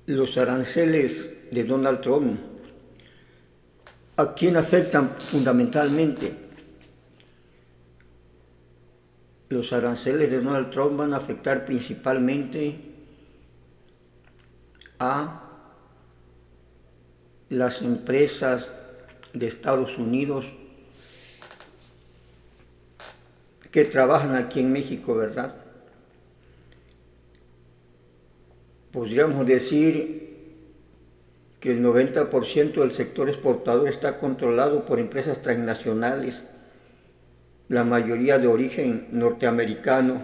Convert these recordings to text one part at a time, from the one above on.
los aranceles de Donald Trump, ¿a quién afectan fundamentalmente? Los aranceles de Donald Trump van a afectar principalmente a las empresas de Estados Unidos que trabajan aquí en México, ¿verdad? Podríamos decir que el 90% del sector exportador está controlado por empresas transnacionales, la mayoría de origen norteamericano.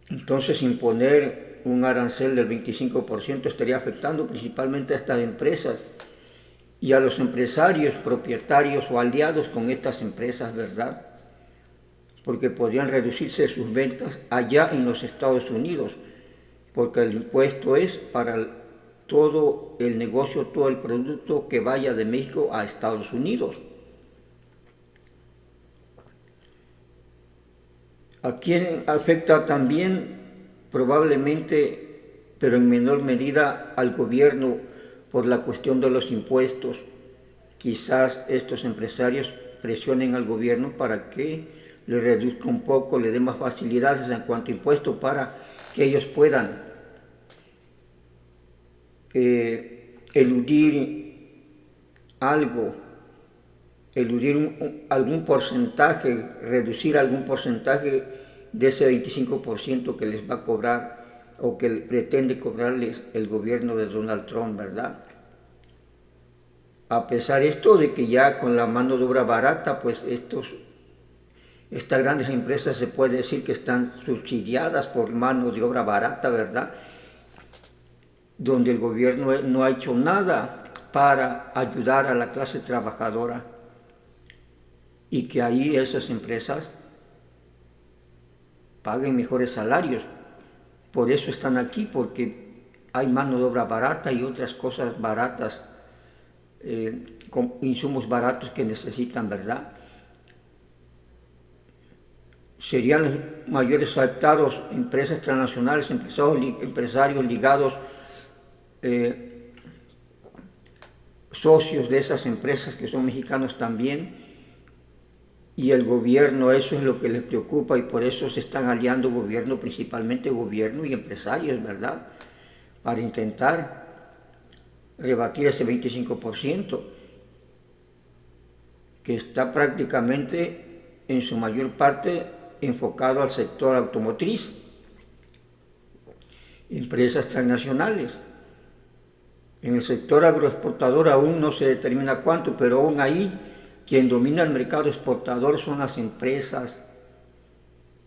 Entonces, imponer un arancel del 25% estaría afectando principalmente a estas empresas y a los empresarios, propietarios o aliados con estas empresas, ¿verdad? Porque podrían reducirse sus ventas allá en los Estados Unidos, porque el impuesto es para todo el negocio, todo el producto que vaya de México a Estados Unidos. ¿A quién afecta también? Probablemente, pero en menor medida, al gobierno por la cuestión de los impuestos. Quizás estos empresarios presionen al gobierno para que le reduzca un poco, le dé más facilidades en cuanto a impuestos para que ellos puedan eludir algo, algún porcentaje, reducir algún porcentaje de ese 25% que les va a cobrar o que pretende cobrarles el gobierno de Donald Trump, ¿verdad? A pesar de esto de que ya con la mano de obra barata, pues estas grandes empresas se puede decir que están subsidiadas por mano de obra barata, ¿verdad? Donde el gobierno no ha hecho nada para ayudar a la clase trabajadora y que ahí esas empresas paguen mejores salarios. Por eso están aquí, porque hay mano de obra barata y otras cosas baratas, con insumos baratos que necesitan, ¿verdad? Serían los mayores afectados empresas transnacionales, empresarios ligados, socios de esas empresas que son mexicanos también, y el gobierno. Eso es lo que les preocupa y por eso se están aliando gobierno, principalmente gobierno y empresarios, ¿verdad? Para intentar rebatir ese 25% que está prácticamente en su mayor parte enfocado al sector automotriz, empresas transnacionales. En el sector agroexportador aún no se determina cuánto, pero aún ahí quien domina el mercado exportador son las empresas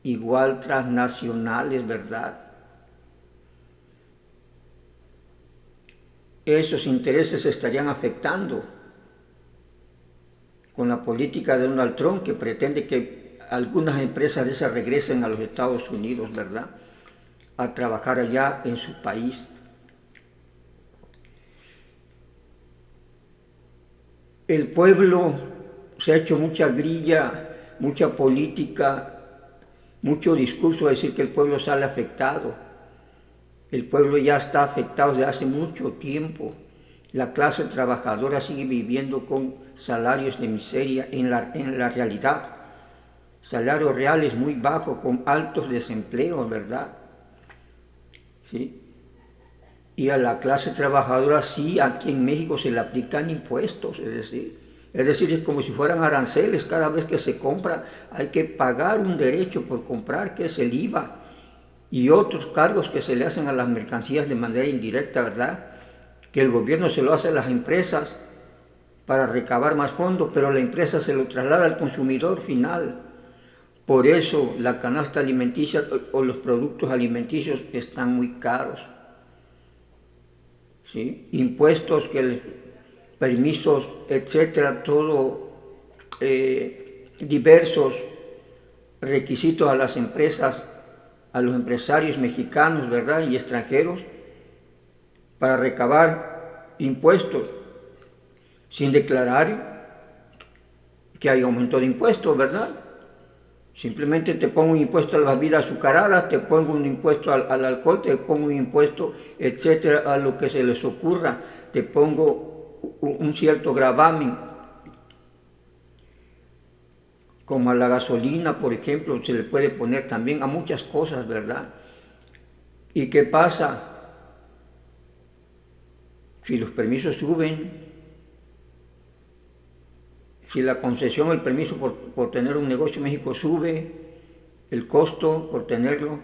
igual transnacionales, ¿verdad? Esos intereses se estarían afectando con la política de Donald Trump, que pretende que algunas empresas de esas regresen a los Estados Unidos, ¿verdad? A trabajar allá en su país. El pueblo se ha hecho mucha grilla, mucha política, mucho discurso a decir que el pueblo sale afectado. El pueblo ya está afectado desde hace mucho tiempo. La clase trabajadora sigue viviendo con salarios de miseria en la realidad. Salarios reales muy bajos, con altos desempleos, ¿verdad? ¿Sí? Y a la clase trabajadora sí, aquí en México se le aplican impuestos, es como si fueran aranceles. Cada vez que se compra hay que pagar un derecho por comprar, que es el IVA, y otros cargos que se le hacen a las mercancías de manera indirecta, ¿verdad? Que el gobierno se lo hace a las empresas para recabar más fondos, pero la empresa se lo traslada al consumidor final. Por eso la canasta alimenticia o los productos alimenticios están muy caros. ¿Sí? Impuestos, permisos, etcétera, todo, diversos requisitos a las empresas, a los empresarios mexicanos, ¿verdad? Y extranjeros, para recabar impuestos, sin declarar que hay aumento de impuestos, ¿verdad? Simplemente te pongo un impuesto a las bebidas azucaradas, te pongo un impuesto al alcohol, te pongo un impuesto, etcétera, a lo que se les ocurra. Te pongo un cierto gravamen, como a la gasolina, por ejemplo, se le puede poner también a muchas cosas, ¿verdad? ¿Y qué pasa? Si los permisos suben, si la concesión, el permiso por tener un negocio en México sube, el costo por tenerlo,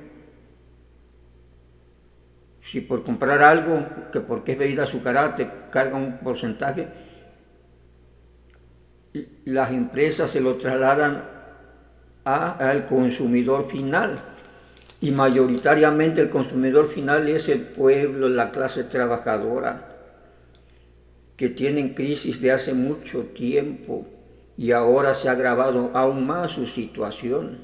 si por comprar algo, que porque es bebida azucarada te carga un porcentaje, las empresas se lo trasladan al consumidor final. Y mayoritariamente el consumidor final es el pueblo, la clase trabajadora, que tienen crisis de hace mucho tiempo y ahora se ha agravado aún más su situación.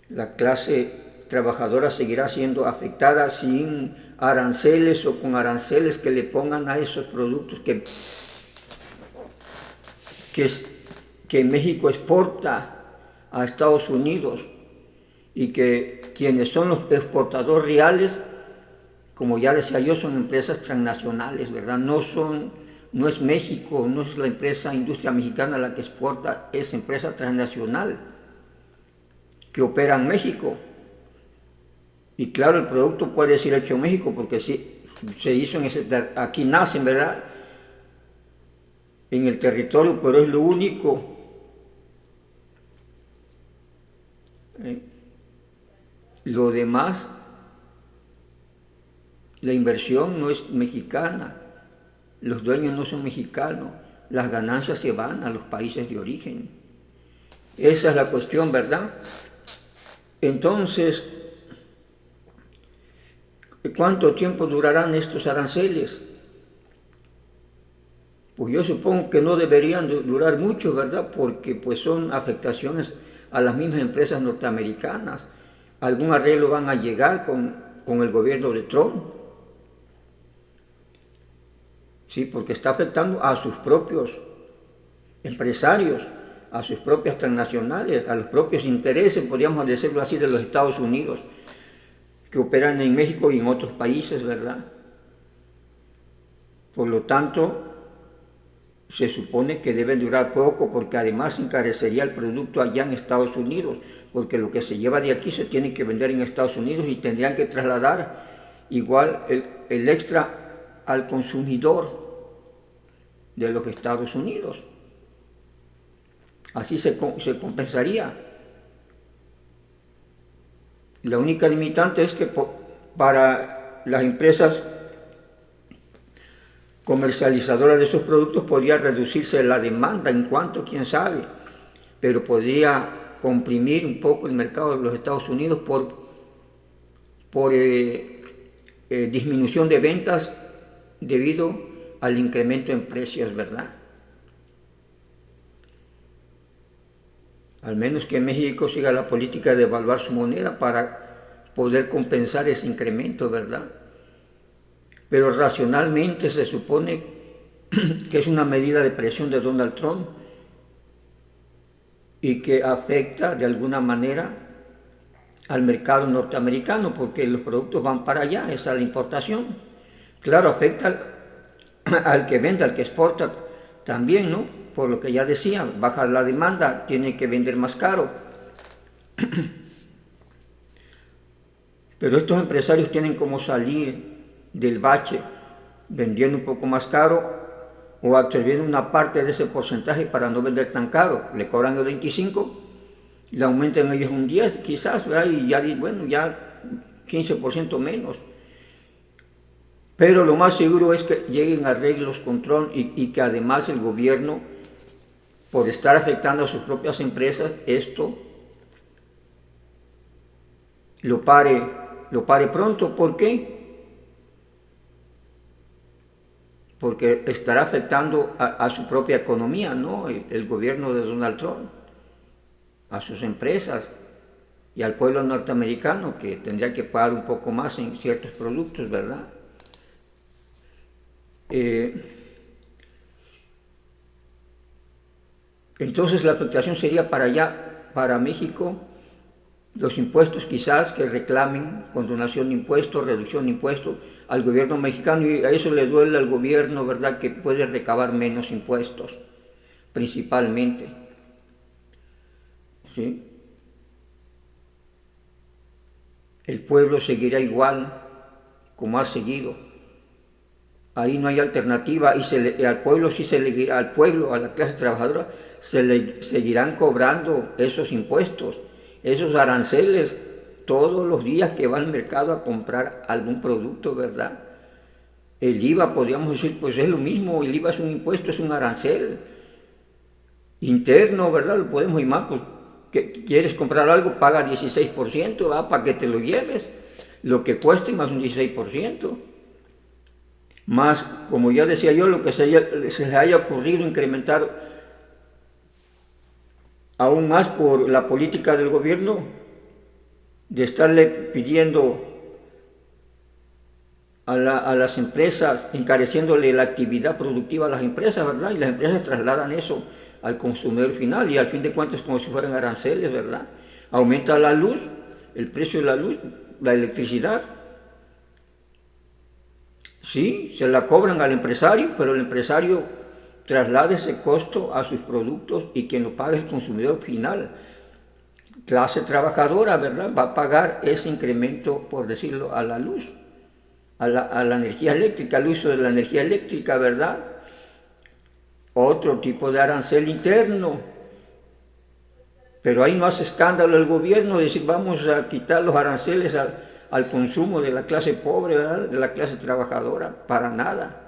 La clase trabajadora seguirá siendo afectada sin aranceles o con aranceles que le pongan a esos productos que México exporta a Estados Unidos, y que quienes son los exportadores reales, como ya decía yo, son empresas transnacionales, ¿verdad? No es México, no es la empresa Industria Mexicana la que exporta, es empresa transnacional que opera en México. Y claro, el producto puede ser hecho en México porque sí, se hizo aquí nacen, ¿verdad? En el territorio, pero es lo único. Lo demás, la inversión no es mexicana, los dueños no son mexicanos, las ganancias se van a los países de origen. Esa es la cuestión, ¿verdad? Entonces, ¿cuánto tiempo durarán estos aranceles? Pues yo supongo que no deberían durar mucho, ¿verdad? Porque pues son afectaciones a las mismas empresas norteamericanas. Algún arreglo van a llegar con el gobierno de Trump. Sí, porque está afectando a sus propios empresarios, a sus propias transnacionales, a los propios intereses, podríamos decirlo así, de los Estados Unidos, que operan en México y en otros países, ¿verdad? Por lo tanto, se supone que deben durar poco, porque además encarecería el producto allá en Estados Unidos, porque lo que se lleva de aquí se tiene que vender en Estados Unidos y tendrían que trasladar igual el extra al consumidor de los Estados Unidos. Así se compensaría. La única limitante es que para las empresas comercializadoras de esos productos podría reducirse la demanda en cuanto, quién sabe, pero podría comprimir un poco el mercado de los Estados Unidos por disminución de ventas debido al incremento en precios, ¿verdad? Al menos que México siga la política de evaluar su moneda para poder compensar ese incremento, ¿verdad? Pero racionalmente se supone que es una medida de presión de Donald Trump y que afecta de alguna manera al mercado norteamericano, porque los productos van para allá, esa es la importación. Claro, afecta al que vende, al que exporta también, ¿no? Por lo que ya decía, baja la demanda, tiene que vender más caro. Pero estos empresarios tienen como salir del bache vendiendo un poco más caro o absorbiendo una parte de ese porcentaje para no vender tan caro. Le cobran el 25, le aumentan ellos un 10 quizás, ¿verdad? Y ya, bueno, ya 15% menos. Pero lo más seguro es que lleguen arreglos con Trump y que además el gobierno, por estar afectando a sus propias empresas, esto lo pare pronto. ¿Por qué? Porque estará afectando a su propia economía, ¿no? El gobierno de Donald Trump, a sus empresas y al pueblo norteamericano, que tendría que pagar un poco más en ciertos productos, ¿verdad? Entonces la afectación sería para allá para México los impuestos quizás que reclamen condonación de impuestos, reducción de impuestos al gobierno mexicano, y a eso le duele al gobierno, ¿verdad?, que puede recabar menos impuestos, principalmente. ¿Sí? El pueblo seguirá igual como ha seguido. Ahí no hay alternativa, y al pueblo sí al pueblo, a la clase trabajadora, se le seguirán cobrando esos impuestos, esos aranceles todos los días que va al mercado a comprar algún producto, ¿verdad? El IVA, podríamos decir, pues es lo mismo, el IVA es un impuesto, es un arancel interno, ¿verdad? Lo podemos llamar, pues, que quieres comprar algo, paga 16%, ¿verdad?, para que te lo lleves, lo que cueste más un 16%. Más, como ya decía yo, lo que se les haya ocurrido incrementar aún más por la política del gobierno de estarle pidiendo a las empresas, encareciéndole la actividad productiva a las empresas, ¿verdad? Y las empresas trasladan eso al consumidor final, y al fin de cuentas como si fueran aranceles, ¿verdad? Aumenta la luz, el precio de la luz, la electricidad. Sí, se la cobran al empresario, pero el empresario traslada ese costo a sus productos, y quien lo paga es el consumidor final. Clase trabajadora, ¿verdad?, va a pagar ese incremento, por decirlo, a la luz, a la energía eléctrica, al uso de la energía eléctrica, ¿verdad? Otro tipo de arancel interno. Pero ahí no hace escándalo el gobierno de decir vamos a quitar los aranceles al consumo de la clase pobre, ¿verdad?, de la clase trabajadora, para nada.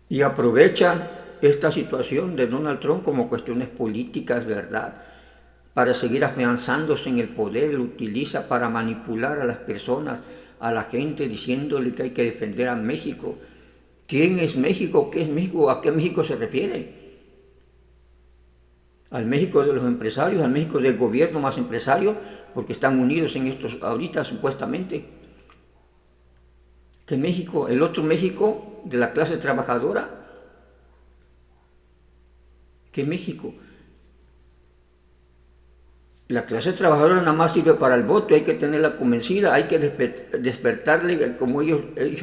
Y aprovecha esta situación de Donald Trump como cuestiones políticas, ¿verdad?, para seguir afianzándose en el poder. Lo utiliza para manipular a las personas, a la gente, diciéndole que hay que defender a México. ¿Quién es México? ¿Qué es México? ¿A qué México se refiere? Al México de los empresarios, al México del gobierno más empresarios, porque están unidos en estos ahorita supuestamente. ¿Qué México? ¿El otro México de la clase trabajadora? ¿Qué México? La clase trabajadora nada más sirve para el voto, hay que tenerla convencida, hay que despertarle como ellos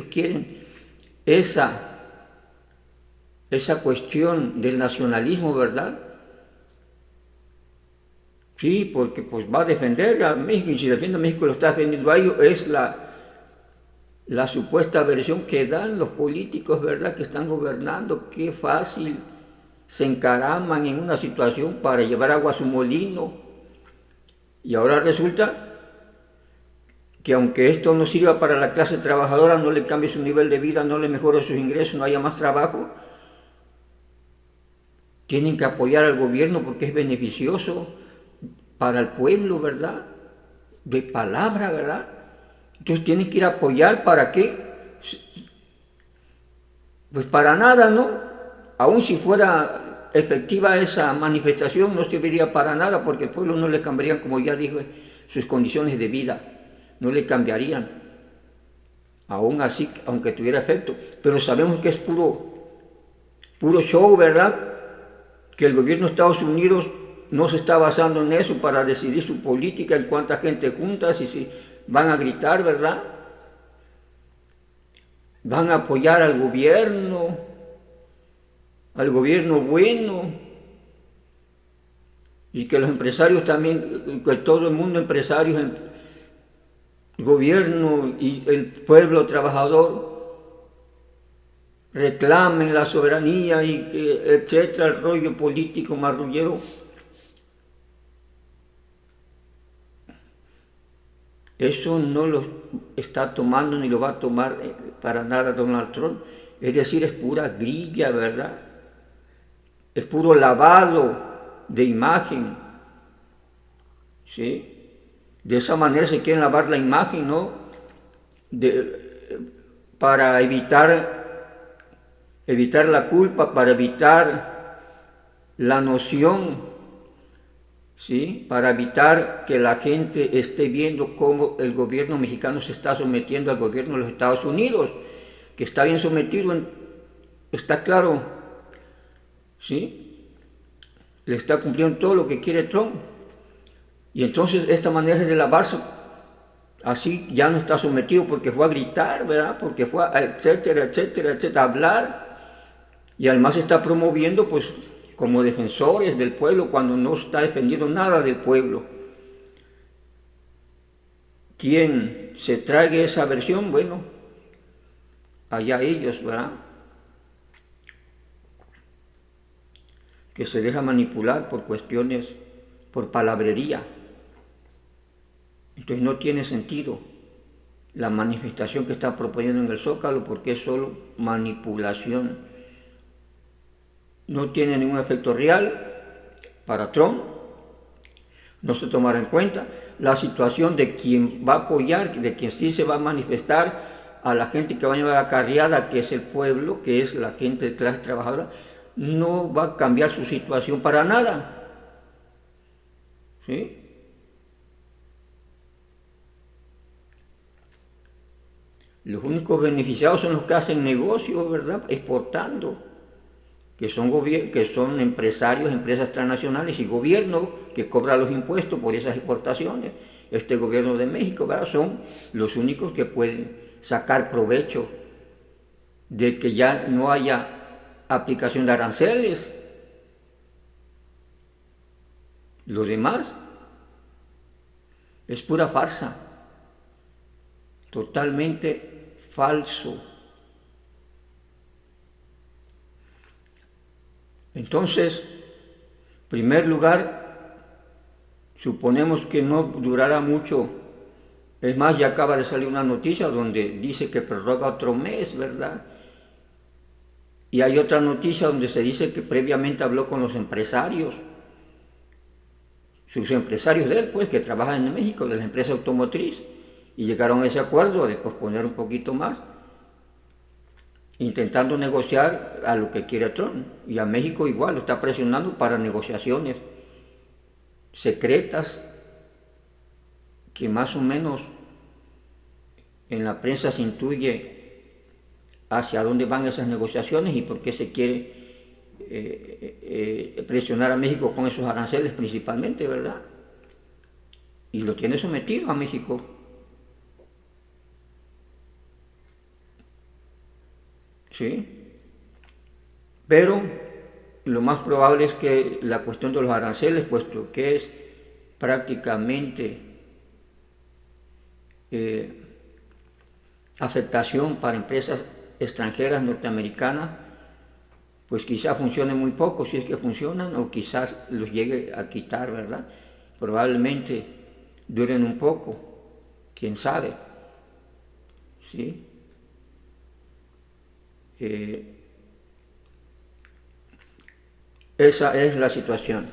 quieren esa cuestión del nacionalismo, ¿verdad? Sí, porque pues va a defender a México, y si defiende a México lo está defendiendo a ellos. Es la supuesta versión que dan los políticos, ¿verdad?, que están gobernando. Qué fácil se encaraman en una situación para llevar agua a su molino. Y ahora resulta que aunque esto no sirva para la clase trabajadora, no le cambie su nivel de vida, no le mejore sus ingresos, no haya más trabajo, tienen que apoyar al gobierno porque es beneficioso para el pueblo, ¿verdad?, de palabra, ¿verdad? Entonces tienen que ir a apoyar. ¿Para qué? Pues para nada, ¿no? Aun si fuera efectiva esa manifestación, no serviría para nada, porque el pueblo no le cambiarían, como ya dije, sus condiciones de vida, no le cambiarían, aún así, aunque tuviera efecto. Pero sabemos que es puro show, ¿verdad?, que el gobierno de Estados Unidos no se está basando en eso para decidir su política, en cuánta gente juntas, y si van a gritar, ¿verdad?, van a apoyar al gobierno bueno, y que los empresarios también, que todo el mundo empresario, el gobierno y el pueblo trabajador reclamen la soberanía, y que, etcétera, el rollo político marrullero. Eso no lo está tomando ni lo va a tomar para nada Donald Trump. Es decir, es pura grilla, ¿verdad? Es puro lavado de imagen, ¿sí? De esa manera se quieren lavar la imagen, ¿no? Para evitar la culpa, para evitar la noción, ¿sí?, para evitar que la gente esté viendo cómo el gobierno mexicano se está sometiendo al gobierno de los Estados Unidos, que está bien sometido, está claro, ¿sí? le está cumpliendo todo lo que quiere Trump. Y entonces esta manera de lavarse, así ya no está sometido porque fue a gritar, ¿verdad? Porque fue a etcétera, etcétera, etcétera, a hablar. Y además está promoviendo, pues, como defensores del pueblo cuando no está defendiendo nada del pueblo. Quien se trague esa versión, bueno, allá ellos, ¿verdad? Que se deja manipular por cuestiones, por palabrería. Entonces no tiene sentido la manifestación que está proponiendo en el Zócalo porque es solo manipulación. No tiene ningún efecto real para Trump. No se tomará en cuenta la situación de quien va a apoyar, de quien sí se va a manifestar, a la gente que va a llevar a la carriada, que es el pueblo, que es la gente de clase trabajadora. No va a cambiar su situación para nada. ¿Sí? Los únicos beneficiados son los que hacen negocios, ¿verdad? Exportando, que son empresarios, empresas transnacionales y gobierno que cobra los impuestos por esas exportaciones. Este gobierno de México, ¿verdad? Son los únicos que pueden sacar provecho de que ya no haya aplicación de aranceles. Lo demás es pura farsa, totalmente falso. Entonces, en primer lugar, suponemos que no durará mucho. Es más, ya acaba de salir una noticia donde dice que prorroga otro mes, ¿verdad? Y hay otra noticia donde se dice que previamente habló con los empresarios, sus empresarios de él, pues, que trabajan en México, de la empresa automotriz, y llegaron a ese acuerdo de posponer un poquito más, intentando negociar a lo que quiere Trump. Y a México igual, lo está presionando para negociaciones secretas que más o menos en la prensa se intuye hacia dónde van esas negociaciones y por qué se quiere presionar a México con esos aranceles principalmente, ¿verdad? Y lo tiene sometido a México. ¿Sí? Pero lo más probable es que la cuestión de los aranceles, puesto que es prácticamente afectación para empresas extranjeras norteamericanas, pues quizás funcione muy poco, si es que funcionan, o quizás los llegue a quitar, ¿verdad? Probablemente duren un poco, quién sabe, ¿sí? Esa es la situación.